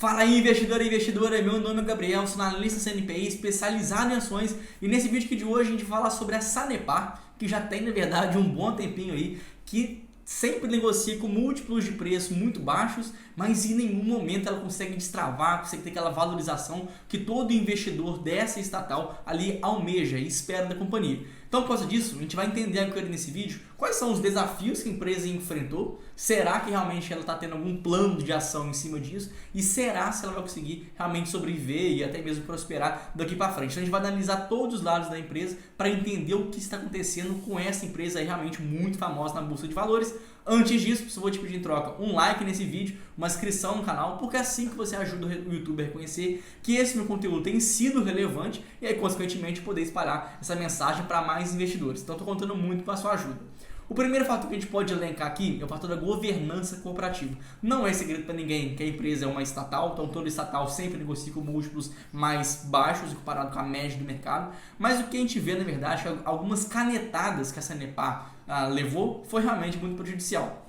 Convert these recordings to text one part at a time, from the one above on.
Fala aí, investidor e investidora, meu nome é Gabriel, sou analista CNPI especializado em ações e nesse vídeo aqui de hoje a gente vai falar sobre a Sanepar, que já tem na verdade um bom tempinho aí, que sempre negocia com múltiplos de preço muito baixos, mas em nenhum momento ela consegue destravar, consegue ter aquela valorização que todo investidor dessa estatal ali almeja e espera da companhia. Então, por causa disso, a gente vai entender agora nesse vídeo quais são os desafios que a empresa enfrentou, será que realmente ela está tendo algum plano de ação em cima disso e será se ela vai conseguir realmente sobreviver e até mesmo prosperar daqui para frente. Então, a gente vai analisar todos os lados da empresa para entender o que está acontecendo com essa empresa aí realmente muito famosa na Bolsa de Valores. Antes disso, eu vou te pedir em troca um like nesse vídeo, uma inscrição no canal, porque é assim que você ajuda o YouTube a reconhecer que esse meu conteúdo tem sido relevante e aí, consequentemente, poder espalhar essa mensagem para mais investidores. Então, estou contando muito com a sua ajuda. O primeiro fator que a gente pode elencar aqui é o fator da governança corporativa. Não é segredo para ninguém que a empresa é uma estatal, então toda estatal sempre negocia com múltiplos mais baixos comparado com a média do mercado, mas o que a gente vê na verdade é que algumas canetadas que a Sanepar levou foi realmente muito prejudicial.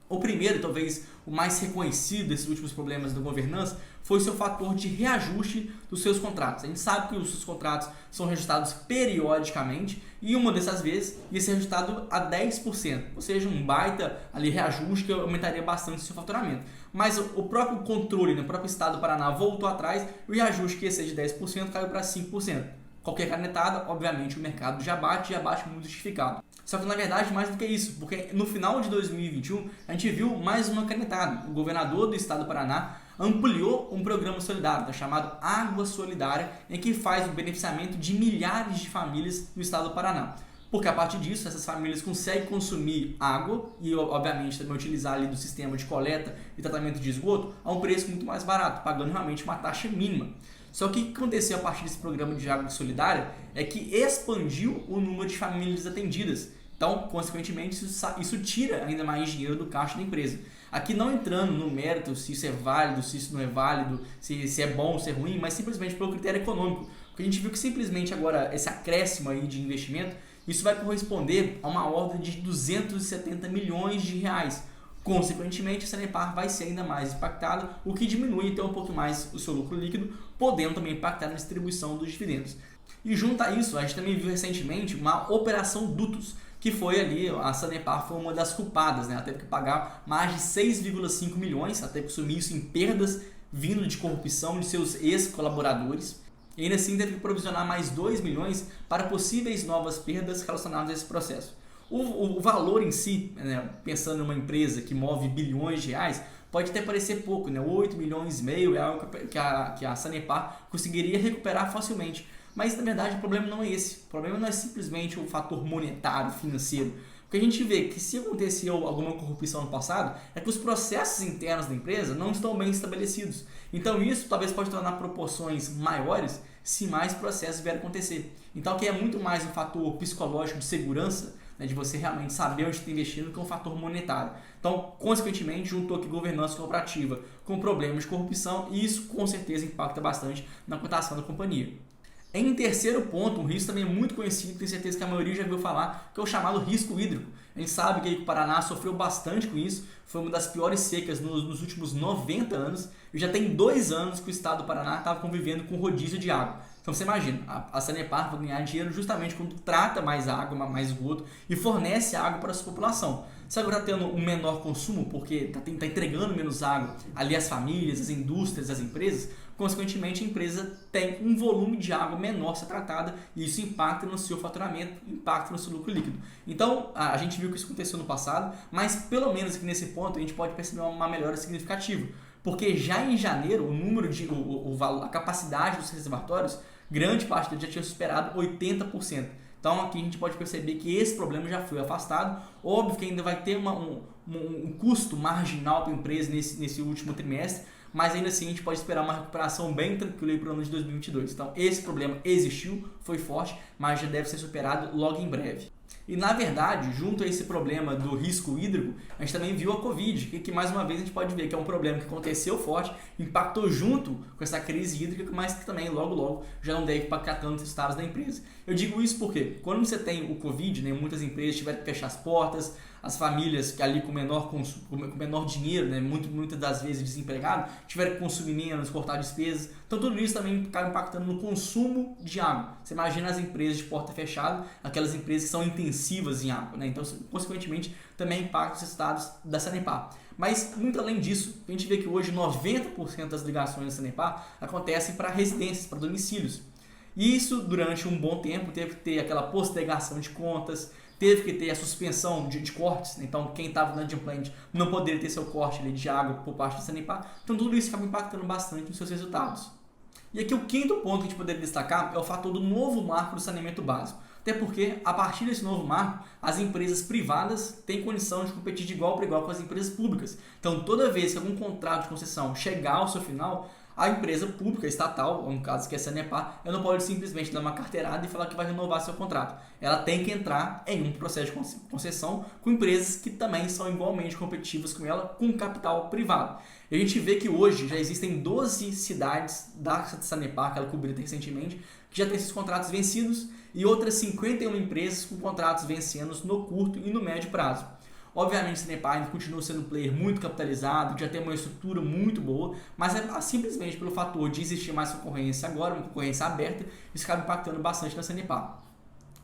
O primeiro, talvez o mais reconhecido desses últimos problemas da governança, foi o seu fator de reajuste dos seus contratos. A gente sabe que os seus contratos são reajustados periodicamente e uma dessas vezes ia ser reajustado a 10%, ou seja, um baita ali reajuste que aumentaria bastante o seu faturamento. Mas o próprio controle, o próprio estado do Paraná voltou atrás e o reajuste que ia ser de 10% caiu para 5%. Qualquer canetada, obviamente, o mercado já bate muito justificado. Só que, na verdade, mais do que isso, porque no final de 2021, a gente viu mais uma canetada. O governador do estado do Paraná ampliou um programa solidário, chamado Água Solidária, em que faz o beneficiamento de milhares de famílias no estado do Paraná. Porque a partir disso, essas famílias conseguem consumir água e, obviamente, também utilizar ali do sistema de coleta e tratamento de esgoto a um preço muito mais barato, pagando realmente uma taxa mínima. Só que o que aconteceu a partir desse programa de água solidária é que expandiu o número de famílias atendidas. Então, consequentemente, isso tira ainda mais dinheiro do caixa da empresa. Aqui não entrando no mérito se isso é válido, se isso não é válido, se é bom ou se é ruim, mas simplesmente pelo critério econômico. Porque a gente viu que simplesmente agora esse acréscimo aí de investimento, isso vai corresponder a uma ordem de 270 milhões de reais. Consequentemente, a Sanepar vai ser ainda mais impactada, o que diminui então um pouco mais o seu lucro líquido, podendo também impactar na distribuição dos dividendos. E junto a isso, a gente também viu recentemente uma operação dutos, que foi ali, a Sanepar foi uma das culpadas, ela teve que pagar mais de 6,5 milhões, ela teve que assumir isso em perdas vindo de corrupção de seus ex-colaboradores, e ainda assim teve que provisionar mais 2 milhões para possíveis novas perdas relacionadas a esse processo. O valor em si, pensando em uma empresa que move bilhões de reais, pode até parecer pouco, 8 milhões e meio é algo que a Sanepar conseguiria recuperar facilmente. Mas na verdade o problema não é esse, o problema não é simplesmente o fator monetário, financeiro. O que a gente vê que se aconteceu alguma corrupção no passado é que os processos internos da empresa não estão bem estabelecidos. Então isso talvez pode tornar proporções maiores se mais processos vierem acontecer. Então aqui é muito mais um fator psicológico de segurança, de você realmente saber onde está investindo, que é um fator monetário. Então, consequentemente, juntou aqui governança corporativa com problemas de corrupção e isso com certeza impacta bastante na cotação da companhia. Em terceiro ponto, um risco também muito conhecido, tenho certeza que a maioria já ouviu falar, que é o chamado risco hídrico. A gente sabe que o Paraná sofreu bastante com isso, foi uma das piores secas nos últimos 90 anos, e já tem 2 anos que o estado do Paraná estava convivendo com rodízio de água. Então você imagina, a Sanepar vai ganhar dinheiro justamente quando trata mais água, mais esgoto e fornece água para a sua população. Se agora está tendo um menor consumo, porque está entregando menos água ali às famílias, às indústrias, às empresas, consequentemente a empresa tem um volume de água menor a ser tratada e isso impacta no seu faturamento, impacta no seu lucro líquido. Então a gente viu que isso aconteceu no passado, mas pelo menos aqui nesse ponto a gente pode perceber uma melhora significativa. Porque já em janeiro o número de a capacidade dos reservatórios, grande parte deles já tinha superado 80%. Então aqui a gente pode perceber que esse problema já foi afastado. Óbvio que ainda vai ter um custo marginal para a empresa nesse último trimestre, mas ainda assim a gente pode esperar uma recuperação bem tranquila para o ano de 2022. Então esse problema existiu, foi forte, mas já deve ser superado logo em breve. E na verdade, junto a esse problema do risco hídrico, a gente também viu a Covid, que mais uma vez a gente pode ver que é um problema que aconteceu forte, impactou junto com essa crise hídrica, mas que também logo já não deve impactar tanto os resultados da empresa. Eu digo isso porque quando você tem o Covid, muitas empresas tiveram que fechar as portas, as famílias que ali com menor com menor dinheiro, né, muitas das vezes desempregado, tiveram que consumir menos, cortar despesas. Então tudo isso também acaba impactando no consumo de água. Você imagina as empresas de porta fechada, aquelas empresas que são intensivas em água, né? Então, consequentemente, também impacta os resultados da Sanepar. Mas, muito além disso, a gente vê que hoje 90% das ligações da Sanepar acontecem para residências, para domicílios. E isso, durante um bom tempo, teve que ter aquela postergação de contas, teve que ter a suspensão de cortes. Então, quem estava no inadimplente não poderia ter seu corte ali, de água por parte da Sanepar. Então, tudo isso acaba impactando bastante nos seus resultados. E aqui o quinto ponto que a gente poderia destacar é o fator do novo marco do saneamento básico. Até porque, a partir desse novo marco, as empresas privadas têm condição de competir de igual para igual com as empresas públicas. Então, toda vez que algum contrato de concessão chegar ao seu final, a empresa pública, estatal, no caso que é a Sanepar, ela não pode simplesmente dar uma carteirada e falar que vai renovar seu contrato. Ela tem que entrar em um processo de concessão com empresas que também são igualmente competitivas com ela, com capital privado. E a gente vê que hoje já existem 12 cidades da Sanepar, que ela cobriu recentemente, que já tem esses contratos vencidos, e outras 51 empresas com contratos vencendo no curto e no médio prazo. Obviamente, a Sanepar ainda continua sendo um player muito capitalizado, já tem uma estrutura muito boa, mas é simplesmente pelo fator de existir mais concorrência agora, uma concorrência aberta, isso acaba impactando bastante na Sanepar.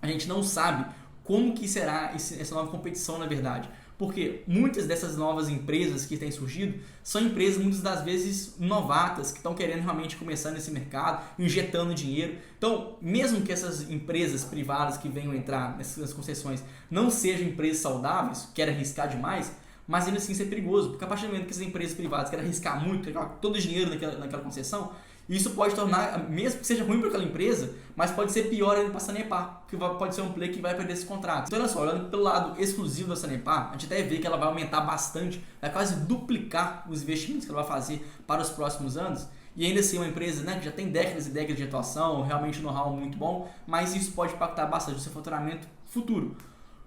A gente não sabe como que será essa nova competição, na verdade, porque muitas dessas novas empresas que têm surgido são empresas muitas das vezes novatas, que estão querendo realmente começar nesse mercado, injetando dinheiro. Então, mesmo que essas empresas privadas que venham entrar nessas concessões não sejam empresas saudáveis, querem arriscar demais, mas ainda assim isso é perigoso, porque a partir do momento que essas empresas privadas querem arriscar muito, querem colocar todo o dinheiro naquela concessão, isso pode tornar, mesmo que seja ruim para aquela empresa, mas pode ser pior ainda para a Sanepar, que pode ser um player que vai perder esse contrato. Então, olha só, olhando pelo lado exclusivo da Sanepar, a gente até vê que ela vai aumentar bastante, vai quase duplicar os investimentos que ela vai fazer para os próximos anos. E ainda assim, uma empresa, né, que já tem décadas e décadas de atuação, realmente um know-how muito bom, mas isso pode impactar bastante no seu faturamento futuro.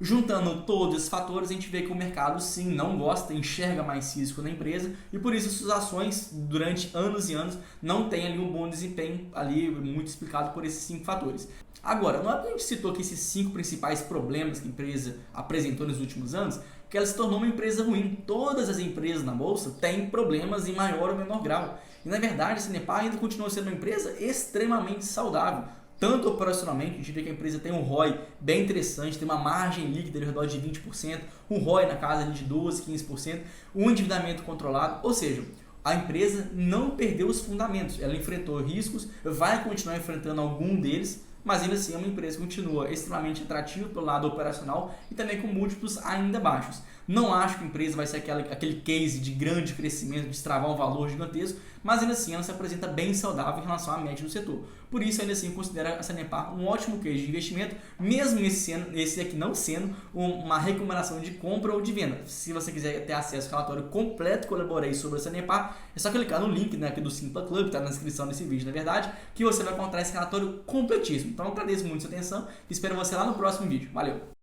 Juntando todos esses fatores, a gente vê que o mercado sim não gosta, enxerga mais risco na empresa e por isso suas ações durante anos e anos não têm ali um bom desempenho ali, muito explicado por esses 5 fatores. Agora, não é porque a gente citou aqui esses 5 principais problemas que a empresa apresentou nos últimos anos que ela se tornou uma empresa ruim. Todas as empresas na bolsa têm problemas em maior ou menor grau. E na verdade, a Sanepar ainda continua sendo uma empresa extremamente saudável. Tanto operacionalmente, a gente vê que a empresa tem um ROI bem interessante, tem uma margem líquida ao redor de 20%, um ROI na casa de 12%, 15%, um endividamento controlado, ou seja, a empresa não perdeu os fundamentos, ela enfrentou riscos, vai continuar enfrentando algum deles, mas ainda assim é uma empresa que continua extremamente atrativa pelo lado operacional e também com múltiplos ainda baixos. Não acho que a empresa vai ser aquele case de grande crescimento, de destravar um valor gigantesco, mas ainda assim ela se apresenta bem saudável em relação à média do setor. Por isso, ainda assim, considero a Sanepar um ótimo case de investimento, mesmo esse aqui não sendo uma recomendação de compra ou de venda. Se você quiser ter acesso ao relatório completo que eu elaborei sobre a Sanepar, é só clicar no link, né, aqui do Simpla Club, que está na descrição desse vídeo, na verdade, que você vai encontrar esse relatório completíssimo. Então, eu agradeço muito a sua atenção e espero você lá no próximo vídeo. Valeu!